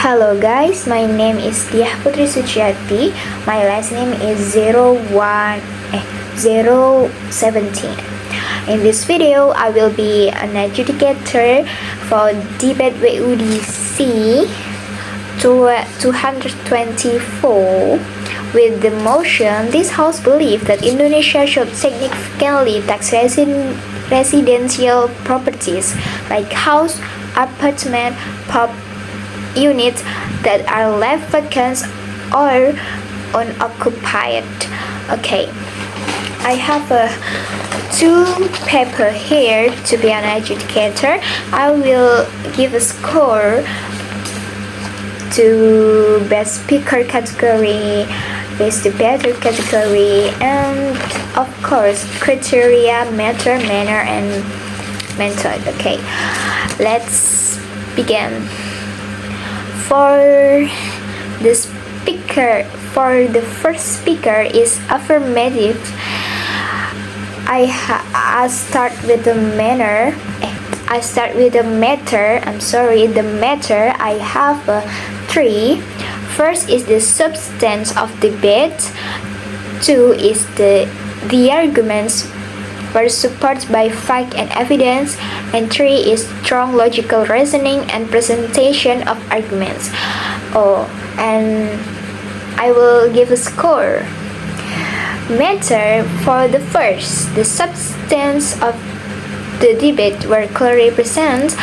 Hello guys, my name is Diah Putri Suciati. My last name is 017. In this video, I will be an adjudicator for debate WUDC 224. With the motion, this House believes that Indonesia should significantly tax residential properties like house, apartment, pub units that are left vacant or unoccupied. Okay, I have two paper here to be an adjudicator. I will give a score to best speaker category, best debater category, and of course criteria, matter, manner, and method. Okay, let's begin. For the first speaker is affirmative. I start with the manner. I start with the matter. The matter. I have 3. First is the substance of debate. 2 is the arguments were supported by fact and evidence, and 3 is strong logical reasoning and presentation of arguments. And I will give a score. Matter for the first, the substance of the debate were clearly present.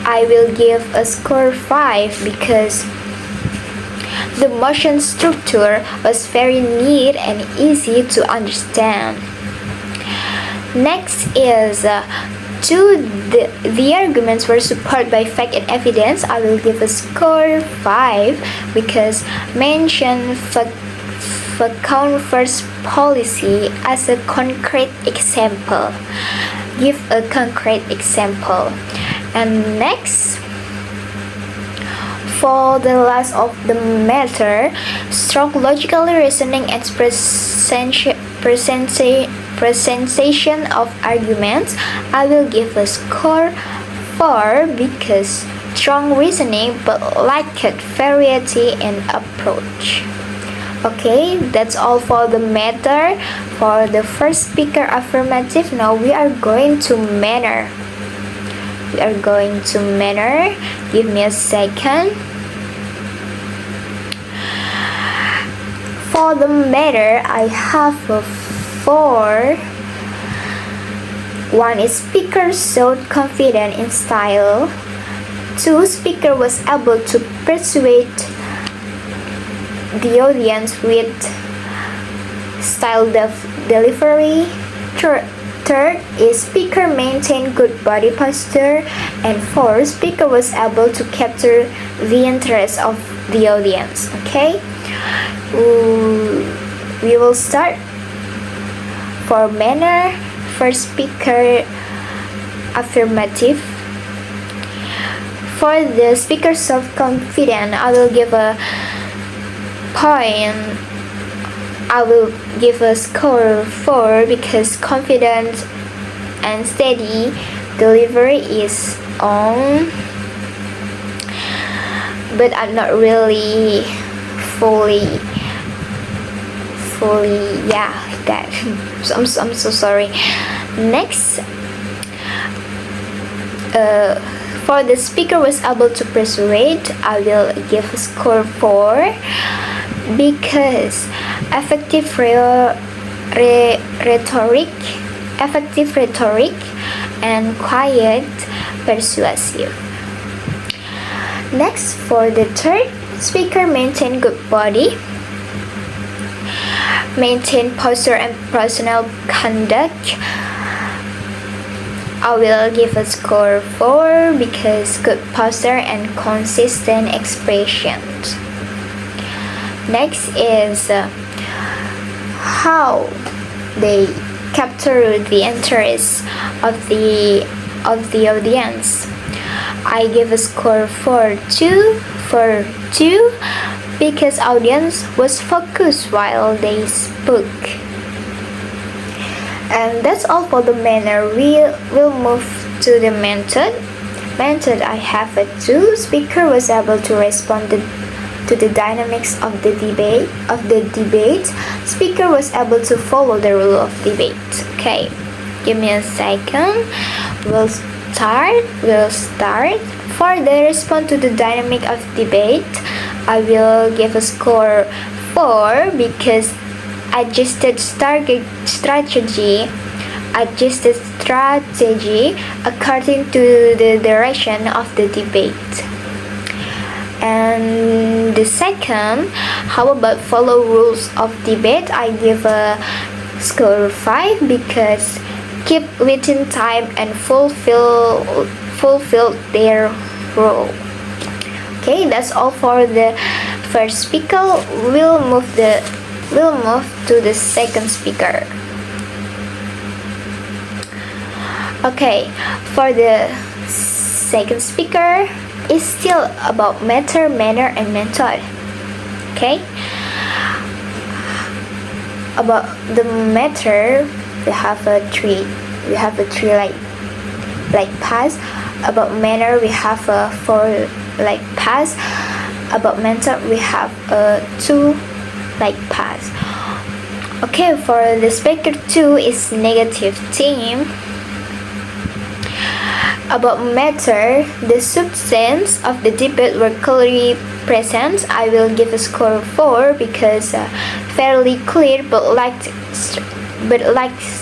I will give a score 5 because the motion structure was very neat and easy to understand. Next is 2. The arguments were supported by fact and evidence. I will give a score 5 because mention vacant first policy as a concrete example. Give a concrete example. And next, for the last of the matter, strong logical reasoning and presentation of arguments, I will give a score 4 because strong reasoning but lacked variety in approach. Okay, that's all for the matter. For the first speaker affirmative, now we are going to manner. Give me a second. For the matter, I have a 4. 1 is speaker showed confident in style. 2, speaker was able to persuade the audience with style delivery. Third is speaker maintained good body posture, and 4, speaker was able to capture the interest of the audience. Okay, we will start. For manner, first speaker affirmative. For the speaker self-confident, I will give a point. I will give a score 4 because confident and steady delivery is on, but I'm not really fully that. So I'm so sorry. Next, for the speaker was able to persuade, I will give a score 4 because effective rhetoric and quiet persuasive. Next, for the third, speaker maintain good body, maintain posture and personal conduct. I will give a score 4 because good posture and consistent expressions. Next is how they capture the interest of the audience. I give a score for 2 because audience was focused while they spoke. And that's all for the manner. We will move to the method. method, I have a 2. Speaker was able to respond to the dynamics of the debate. Speaker was able to follow the rule of debate. Okay, give me a second. We'll start. For the response to the dynamic of debate, I will give a score 4 because adjusted strategy according to the direction of the debate. And the second, how about follow rules of debate? I give a score 5 because keep within time and fulfill their role. Okay, that's all for the first speaker. We'll move to the second speaker. Okay, for the second speaker, it's still about matter, manner, and method. Okay, about the matter, we have a three like pass. About manner, we have a 4 like pass. About method, we have a 2 like pass. Okay, for the speaker 2 is negative theme. About matter, the substance of the debate were clearly present. I will give a score of 4 because fairly clear but lacked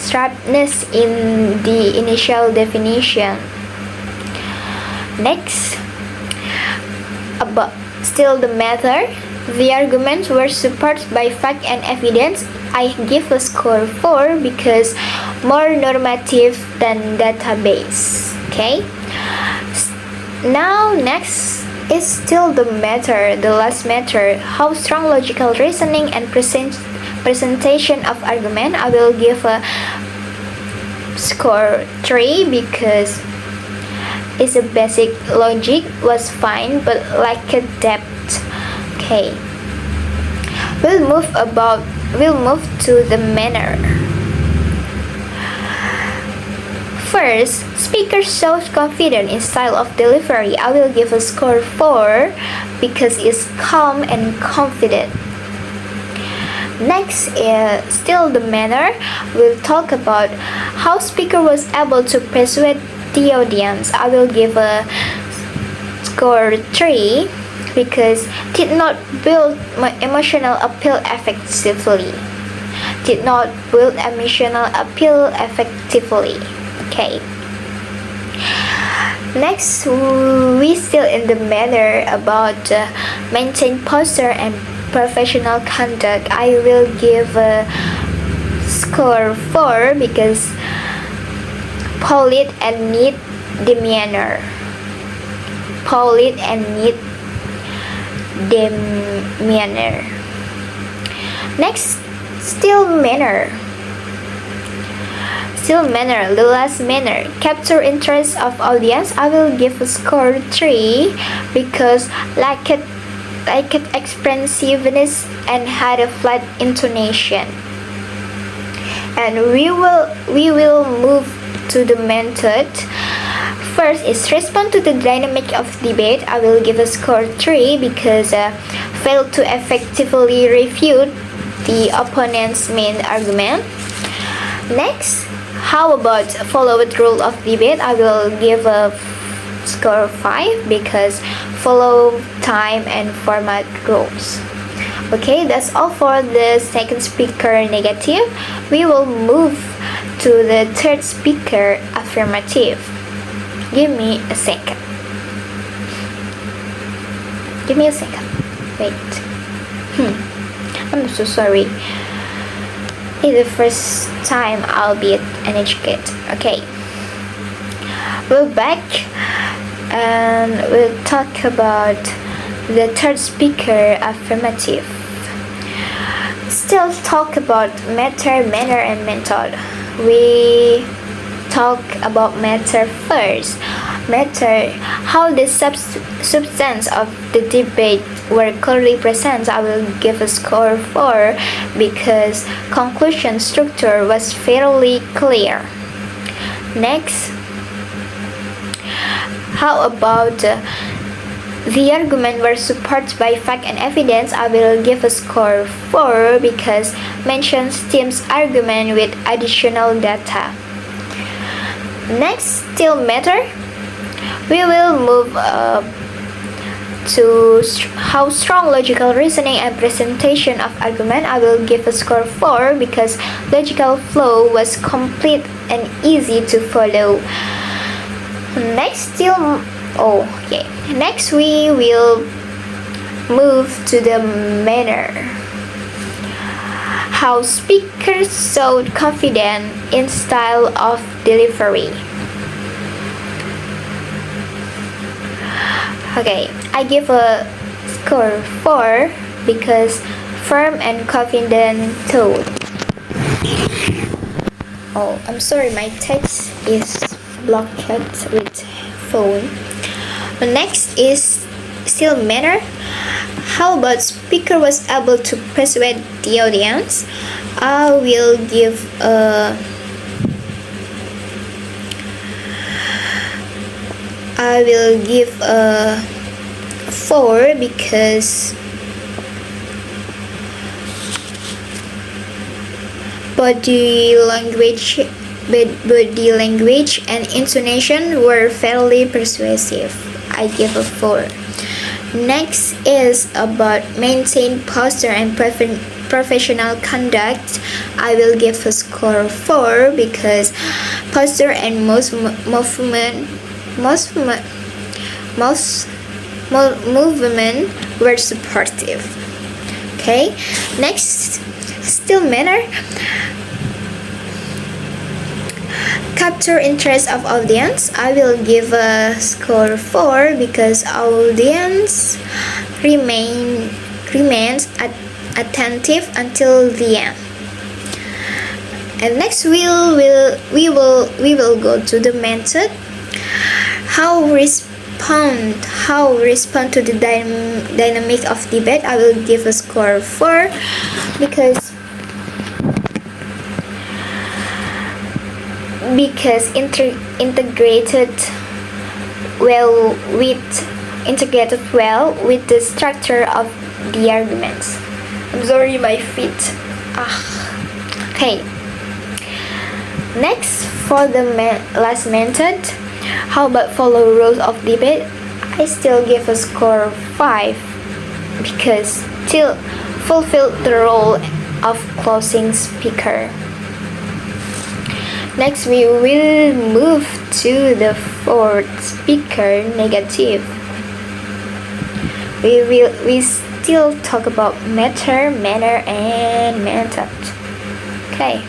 sharpness in the initial definition. Next, about still the matter, the arguments were supported by fact and evidence. I give a score of 4 because more normative than database. Okay, now next is still the matter, the last matter, how strong logical reasoning and presentation of argument. I will give a score 3 because it's a basic logic was fine but lacked depth. Okay, we'll move to the manner. First, speaker shows confidence in style of delivery. I will give a score 4 because it's calm and confident. Next is still the manner. We'll talk about how speaker was able to persuade the audience. I will give a score 3 because did not build my emotional appeal effectively. Okay. Next, we still in the manner about maintain posture and professional conduct. I will give a score 4 because polite and neat demeanor. Next, still manner, the last manner, capture interest of audience. I will give a score 3 because lacked expressiveness and had a flat intonation. And we will move to the method. First is respond to the dynamic of debate. I will give a score 3 because failed to effectively refute the opponent's main argument. Next, how about follow the rule of debate? I will give a score 5 because follow time and format rules. Okay, that's all for the second speaker negative. We will move to the third speaker affirmative. Give me a second. Wait. I'm so sorry. It's the first time I'll be an educator. Okay. We're back and we'll talk about the third speaker affirmative. Still talk about matter, manner, and method. We talk about matter first. Matter, how the substance of the debate were clearly present. I will give a score 4 because conclusion structure was fairly clear. Next, How about the argument were supported by fact and evidence? I will give a score 4 because mentions Tim's argument with additional data. Next, still matter. We will move to how strong logical reasoning and presentation of argument. I will give a score 4 because logical flow was complete and easy to follow. Next we will move to the manner. How speakers showed confidence in style of delivery. Okay, I give a score 4 because firm and confident tone. Oh, I'm sorry, my text is blocked with phone. Next is still manner. How about speaker was able to persuade the audience? I will give a 4 because body language and intonation were fairly persuasive. I give a 4. Next is about maintain posture and professional conduct. I will give a score 4 because posture and movement were supportive. Okay, next, still manner. Capture interest of audience. I will give a score 4 because audience remains attentive until the end. And next we will go to the method. How respond to the dynamic of debate. I will give a score 4 because integrated well with the structure of the arguments. I'm sorry, my feet. Okay. Next, for the last method, how about follow rules of debate? I still give a score 5 because still fulfill the role of closing speaker. Next, we will move to the fourth speaker, negative. We still talk about matter, manner, and method. Okay.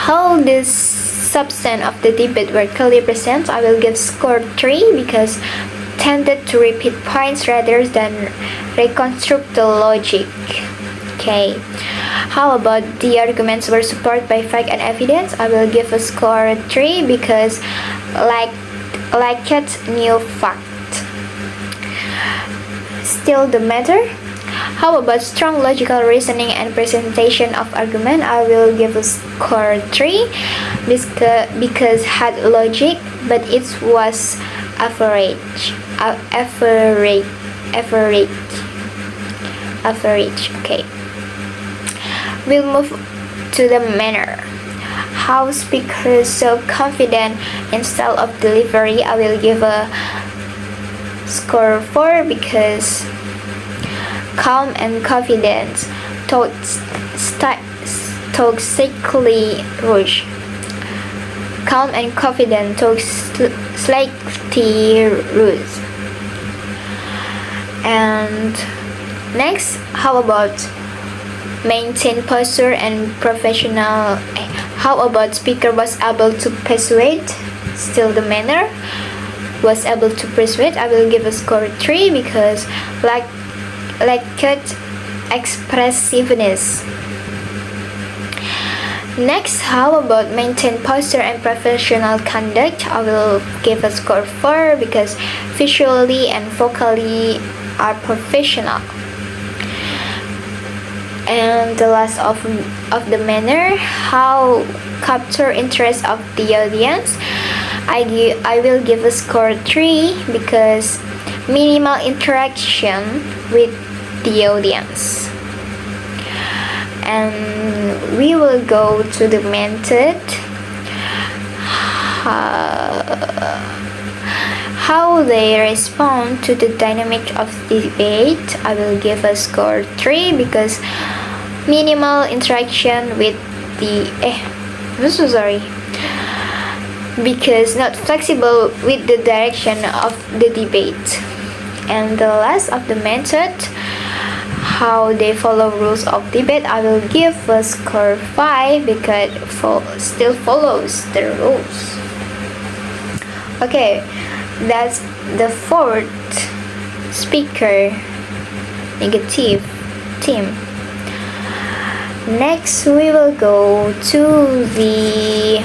How this substance of the debate were clearly present, I will give score 3 because tended to repeat points rather than reconstruct the logic. Okay. How about the arguments were supported by fact and evidence? I will give a score 3 because like it new fact. Still the matter. How about strong logical reasoning and presentation of argument? I will give a score 3 because had logic, but it was average. Okay. We'll move to the manner. How speakers so confident in style of delivery. I will give a score 4 because calm and confident, toxically rush. Calm and confident, slightly rude. And next, how about maintain posture and professional? How about speaker was able to persuade? Still the manner was able to persuade. I will give a score 3 because like good expressiveness. Next, how about maintain posture and professional conduct? I will give a score 4 because visually and vocally are professional. And the last of the manner, how capture interest of the audience. I will give a score 3 because minimal interaction with the audience. And we will go to the method. How they respond to the dynamic of the debate, I will give a score 3 because minimal interaction with the I'm so sorry, because not flexible with the direction of the debate. And the last of the method, how they follow rules of debate, I will give a score 5 because still follows the rules. Okay, that's the fourth speaker negative team. Next, we will go to the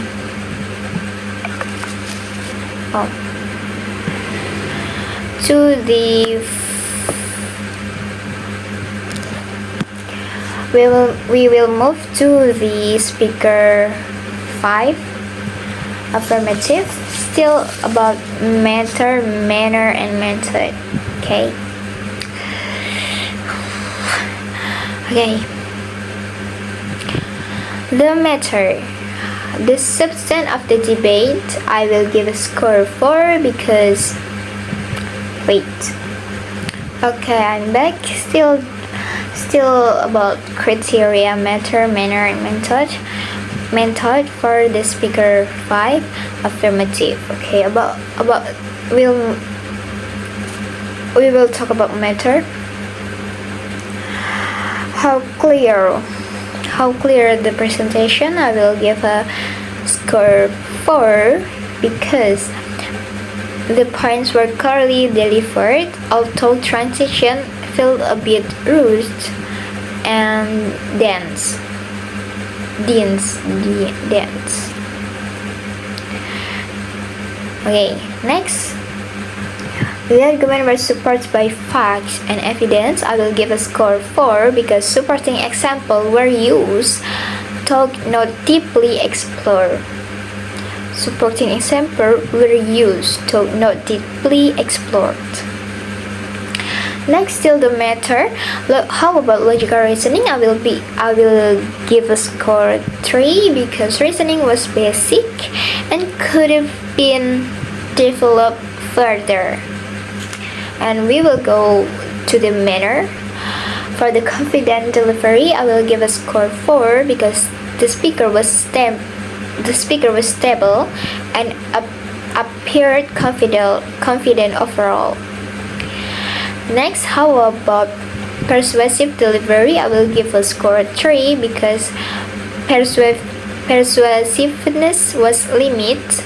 we will move to the speaker 5 affirmative, still about matter, manner, and method. Okay. The matter, the substance of the debate, I will give a score 4 because okay, I'm back. Still about criteria, matter, manner, and method for the speaker 5 affirmative. Okay, we will talk about matter. How clear the presentation, I will give a score 4 because the points were clearly delivered, although transition felt a bit rushed and dense. Okay, next. The argument was supported by facts and evidence. I will give a score 4 because supporting examples were used, though not deeply explored. Supporting examples were used, though not deeply explored. Next, still the matter. How about logical reasoning? I will give a score 3 because reasoning was basic and could have been developed further. And we will go to the manner. For the confident delivery, I will give a score 4 because the speaker was stable and appeared confident overall. Next, how about persuasive delivery? I will give a score 3 because persuasiveness was limited.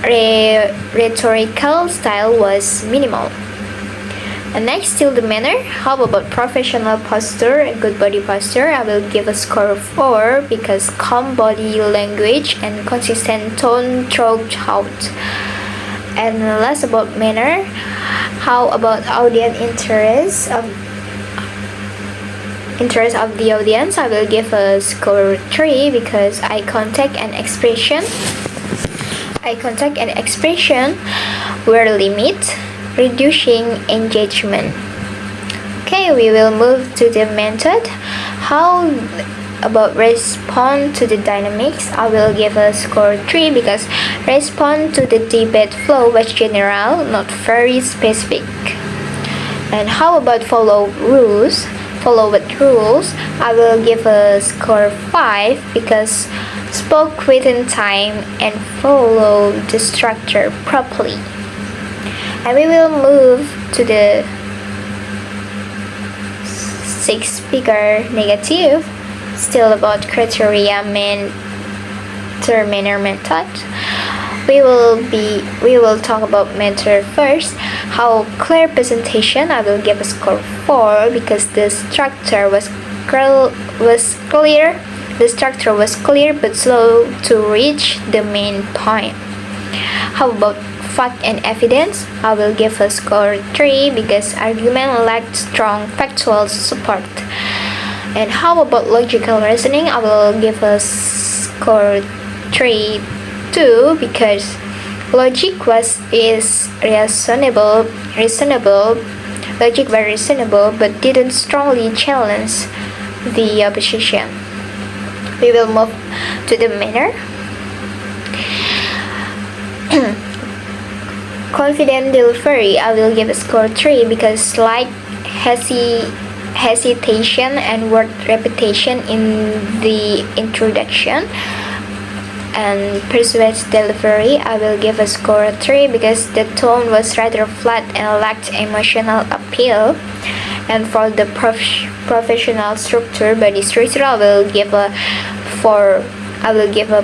Rhetorical style was minimal. And next, still the manner. How about professional posture and good body posture? I will give a score 4 because calm body language and consistent tone throughout. And last, about manner. How about audience interest of the audience? I will give a score 3 because eye contact and expression were limited, reducing engagement. Okay, we will move to the method. How about respond to the dynamics? I will give a score 3 because respond to the debate flow was general, not very specific. And how about follow rules? I will give a score 5 because spoke within time and follow the structure properly. And we will move to the 6th speaker negative, still about criteria, manner, method. We will talk about matter first. How clear presentation? I will give a score 4 because the structure was clear. The structure was clear but slow to reach the main point. How about fact and evidence? I will give a score 3 because argument lacked strong factual support. And how about logical reasoning? I will give a score 3 too because Logic is reasonable. Logic was reasonable, but didn't strongly challenge the opposition. We will move to the manner. Confident delivery, I will give a score 3 because slight hesitation and word repetition in the introduction. And persuasive delivery, I will give a score 3 because the tone was rather flat and lacked emotional appeal. And for the professional structure, body structure, I will give a 4. I will give a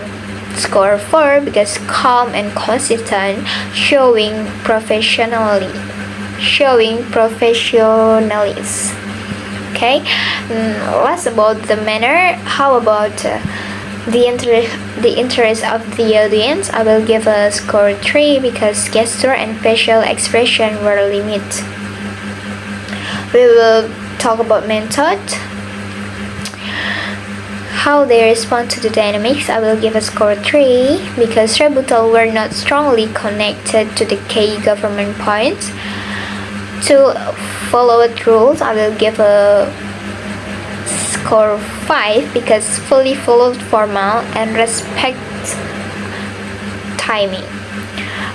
score 4 because calm and consistent, showing professionalism. Okay, last about the manner. How about the interest of the audience? I will give a score 3 because gesture and facial expression were limited. We will talk about method. How they respond to the dynamics, I will give a score 3 because rebuttal were not strongly connected to the key government points. To followed rules, I will give a score 5 because fully followed formal and respect timing.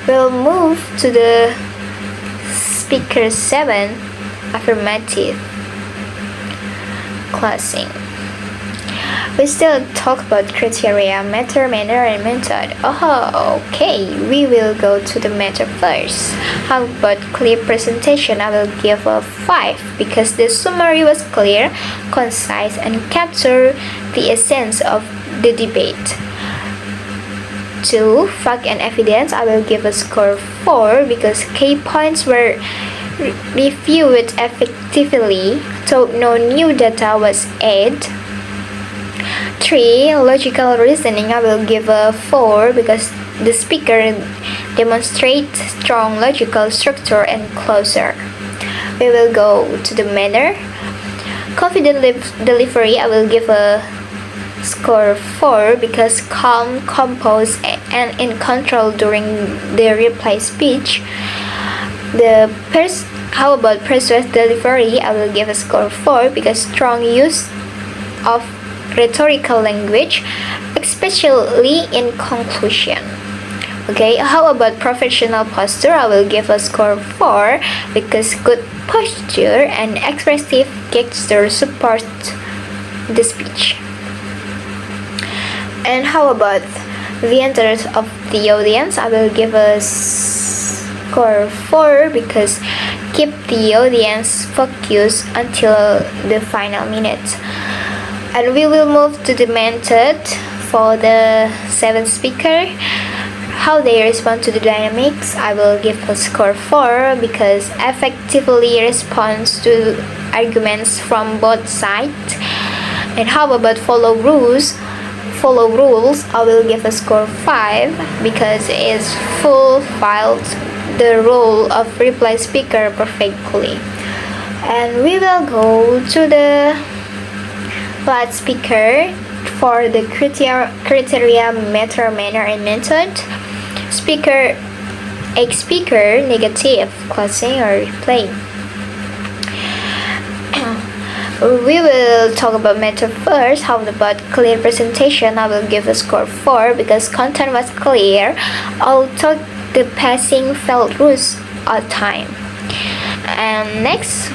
We'll move to the speaker 7, affirmative closing. We still talk about criteria, matter, manner, and method. Oh, okay. We will go to the matter first. How about clear presentation? I will give a 5 because the summary was clear, concise, and captured the essence of the debate. To fact and evidence, I will give a score 4 because key points were reviewed effectively, though no new data was added. 3. Logical reasoning, I will give a 4 because the speaker demonstrates strong logical structure and closure. We will go to the manner. Confident delivery, I will give a score 4 because calm, composed, and in control during the reply speech. How about persuasive delivery? I will give a score 4 because strong use of rhetorical language, especially in conclusion. Okay, how about professional posture? I will give a score 4 because good posture and expressive gesture support the speech. And how about the interest of the audience? I will give a score 4 because keep the audience focused until the final minute. And we will move to the method for the 7th speaker. How they respond to the dynamics, I will give a score 4 because effectively responds to arguments from both sides. And how about follow rules, I will give a score 5 because it fulfilled the role of reply speaker perfectly. And we will go to the last speaker for the criteria, matter, manner, and method. Speaker negative, closing or replay. We will talk about method first. How about clear presentation? I will give a score 4 because content was clear, although the passing felt loose at time. And next,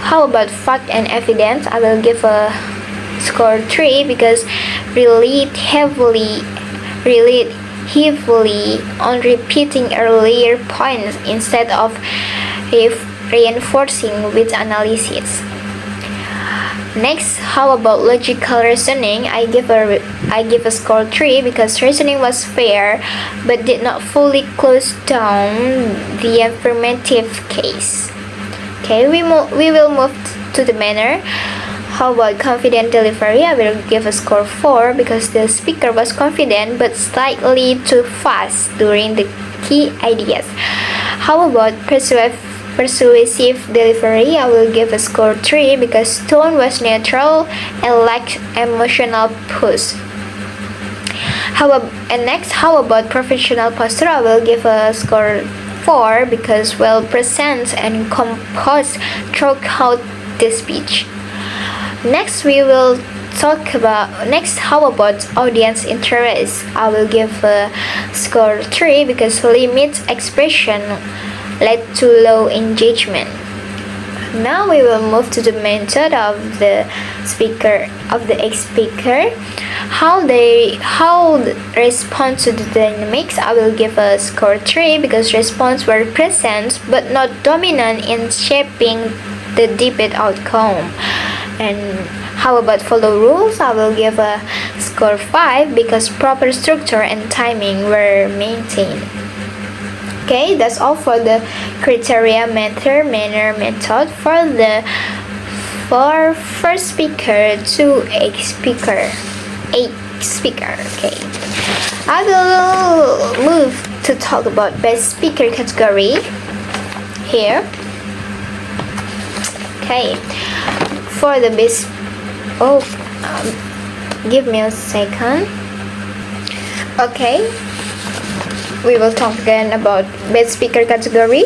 how about fact and evidence? I will give a score 3 because relied heavily on repeating earlier points instead of reinforcing with analysis. Next, how about logical reasoning? I give a score 3 because reasoning was fair but did not fully close down the affirmative case. Okay, we will move to the manner. How about confident delivery? I will give a score 4 because the speaker was confident but slightly too fast during the key ideas. How about persuasive delivery? I will give a score 3 because tone was neutral and lacked emotional push. How about professional posture? I will give a score 4 because well present and composed throughout the speech. Next, how about audience interest? I will give a score 3 because limited expression led to low engagement. Now we will move to the method of the speaker, how they respond to the dynamics. I will give a score 3 because response were present but not dominant in shaping the debate outcome. And how about follow rules? I will give a score 5 because proper structure and timing were maintained. Okay, that's all for the criteria manner method for first speaker to eighth speaker. Okay, I will move to talk about best speaker category here. Okay, for the best. Give me a second. Okay. We will talk again about best speaker category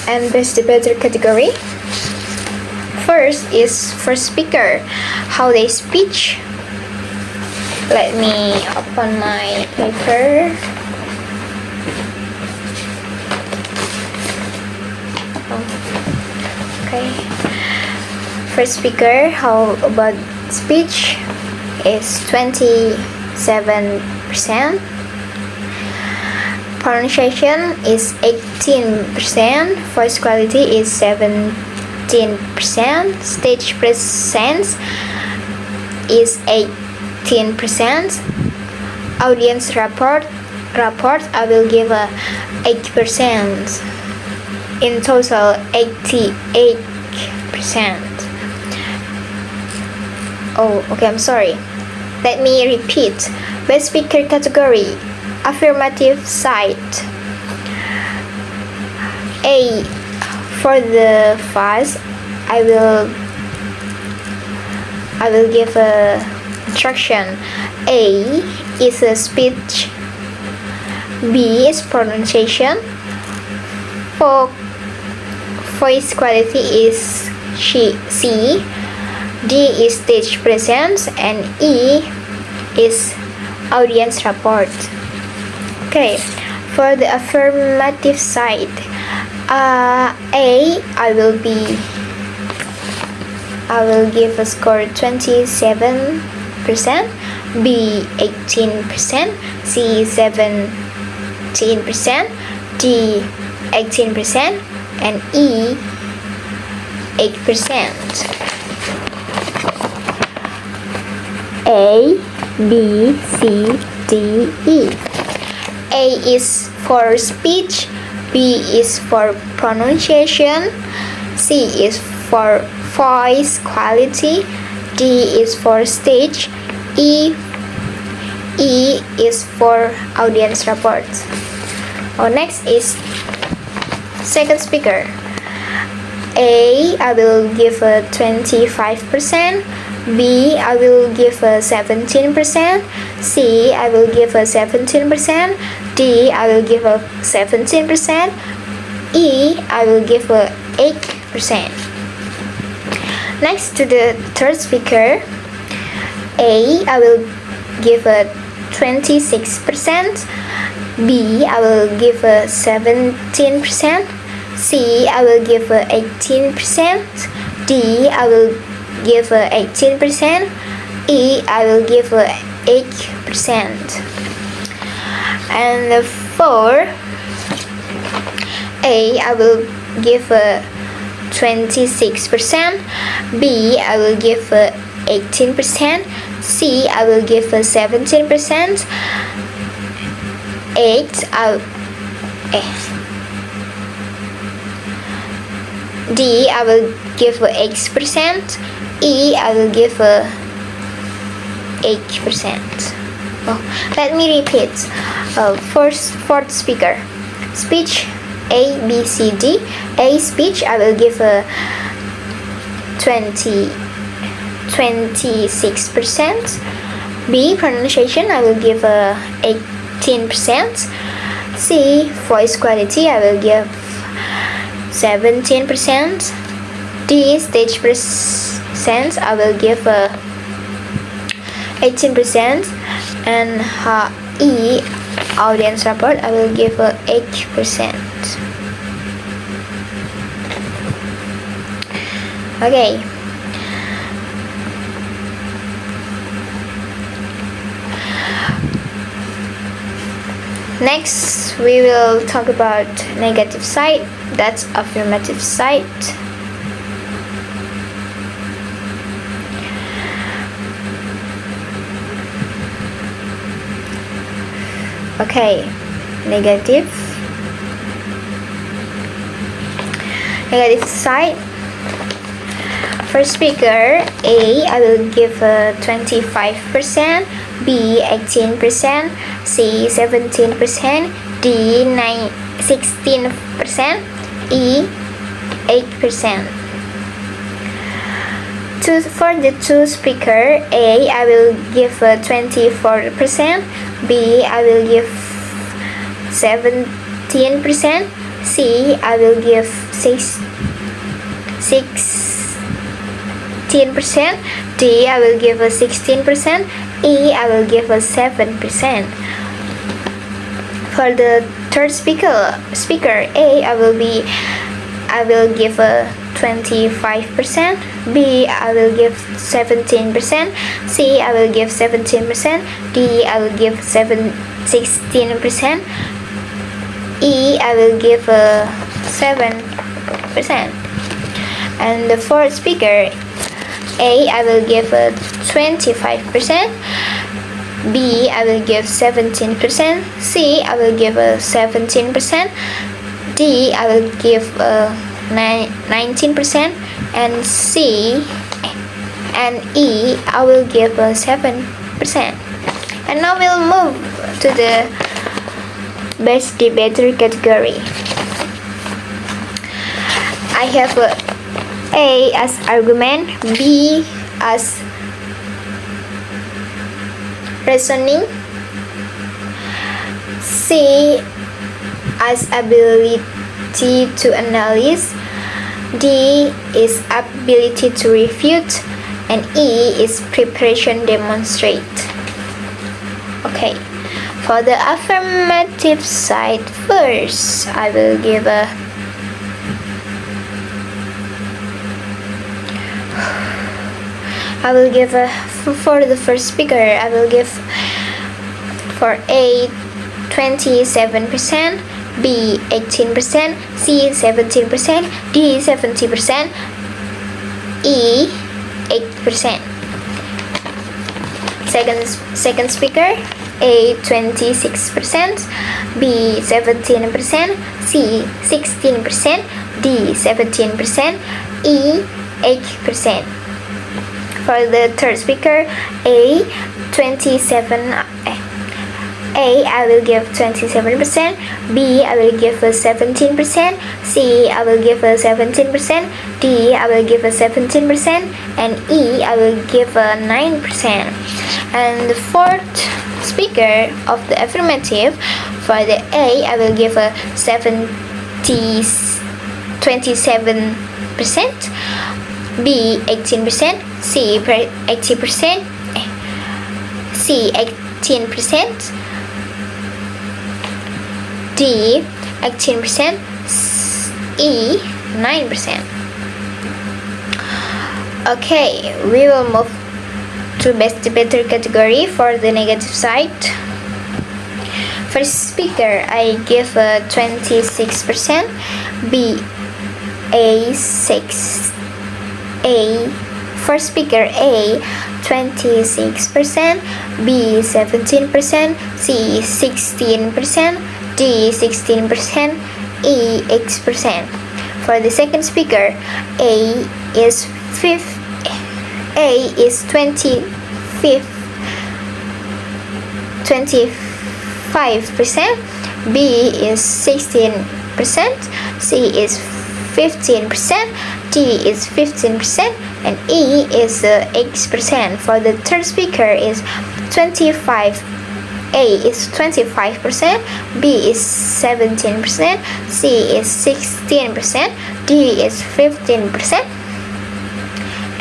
and best debater category. First is first speaker, how they speech. Let me open my paper. Okay. First speaker, how about speech is 27%. Pronunciation is 18%, voice quality is 17%, stage presence is 18%, audience rapport I will give a 8%, in total 88%. I'm sorry, let me repeat. Best speaker category, affirmative side. A, for the fast, I will give a instruction. A is a speech, B is pronunciation, voice quality is C, D is stage presence, and E is audience rapport. Okay, for the affirmative side, A, I will give a score 27%, B 18%, C 17%, D 18%, and E 8%. A, B, C, D, E. A is for speech, B is for pronunciation, C is for voice quality, D is for stage, E is for audience rapport. Next is second speaker. A, I will give a 25%, B, I will give a 17%, C, I will give a 17%, D, I will give a 17%, E, I will give a 8%. Next to the third speaker, A, I will give a 26%, B, I will give a 17%, C, I will give a 18%, D, I will give a 18%, E, I will give a 8%. And for A, I will give a 26%, B, I will give a 18%, C, I will give a 17%, D, I will give a 8%, E, I will give a 8%. Let me repeat. Fourth speaker. Speech A, B, C, D. A speech, I will give a 26%. B. Pronunciation, I will give 18%. C. Voice quality, I will give 17%. D. Stage presence, I will give 18%. And E. Audience rapport, I will give 8%. Okay. Next, we will talk about negative side, that's affirmative side. Okay, negative side. First speaker, A, I will give 25%, B 18%, C 17%, D 16%, E 8%. For the two speaker, A, I will give 24%, B, I will give 17%, C, I will give 16%, D, I will give 16%, E, I will give 7%. For the third speaker, A, I will give 25%, B, I will give 17%, C, I will give 17%, D, I will give 16%, E, I will give 7%. And the fourth speaker, A, I will give 25%, B, I will give 17%, C, I will give 17%, D, I will give 19%, and C and E, I will give 7%. And now we'll move to the best debater category. I have A as argument, B as reasoning, C as ability to analyze, D is ability to refute, and E is preparation demonstrate. Okay, for the affirmative side first, I will give for the first speaker, I will give for A 27%, B 18%, C 17%, D 70%, E 8%. Second speaker, A 26%, B 17%, C 16%, D 17%, E 8%. For the third speaker, A 27, I will give 27%, B, I will give 17%, C, I will give 17%, D, I will give 17%, and E, I will give 9%. And the fourth speaker of the affirmative, for the A, I will give 27%, B 18%, C 80%, C 18%, D 18%, E 9%. Okay, we will move to best debater category for the negative side. First speaker, I give 26%, B A 6, A. First speaker, A 26%, B 17%, C 16%, D 16%, E 8%. For the second speaker, A is 25%, B is 16%, C is 15%, D is 15%, and E is 8%. For the third speaker is 25. A is 25%, B is 17%, C is 16%, D is 15%,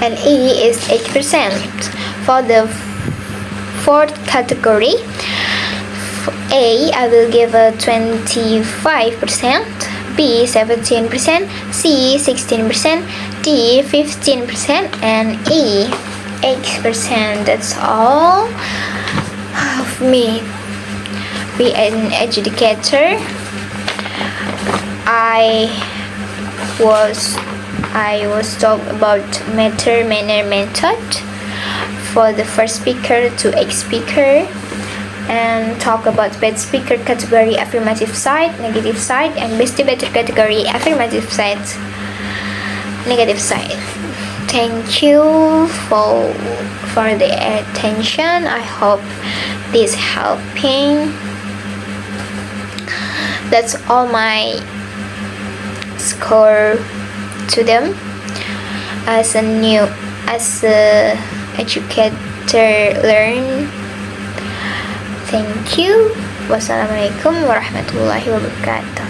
and E is 8%. For the fourth category, A, I will give a 25%, B 17%, C 16%, D 15%, and E 8%. That's all of me. Be an adjudicator. I was talking about manner method for the first speaker to eighth speaker, and talk about bad speaker category, affirmative side, negative side, and best debater category, affirmative side, negative side. Thank you for the attention. I hope this helping. That's all my score to them as a educator learn. Thank you. Wassalamualaikum warahmatullahi wabarakatuh.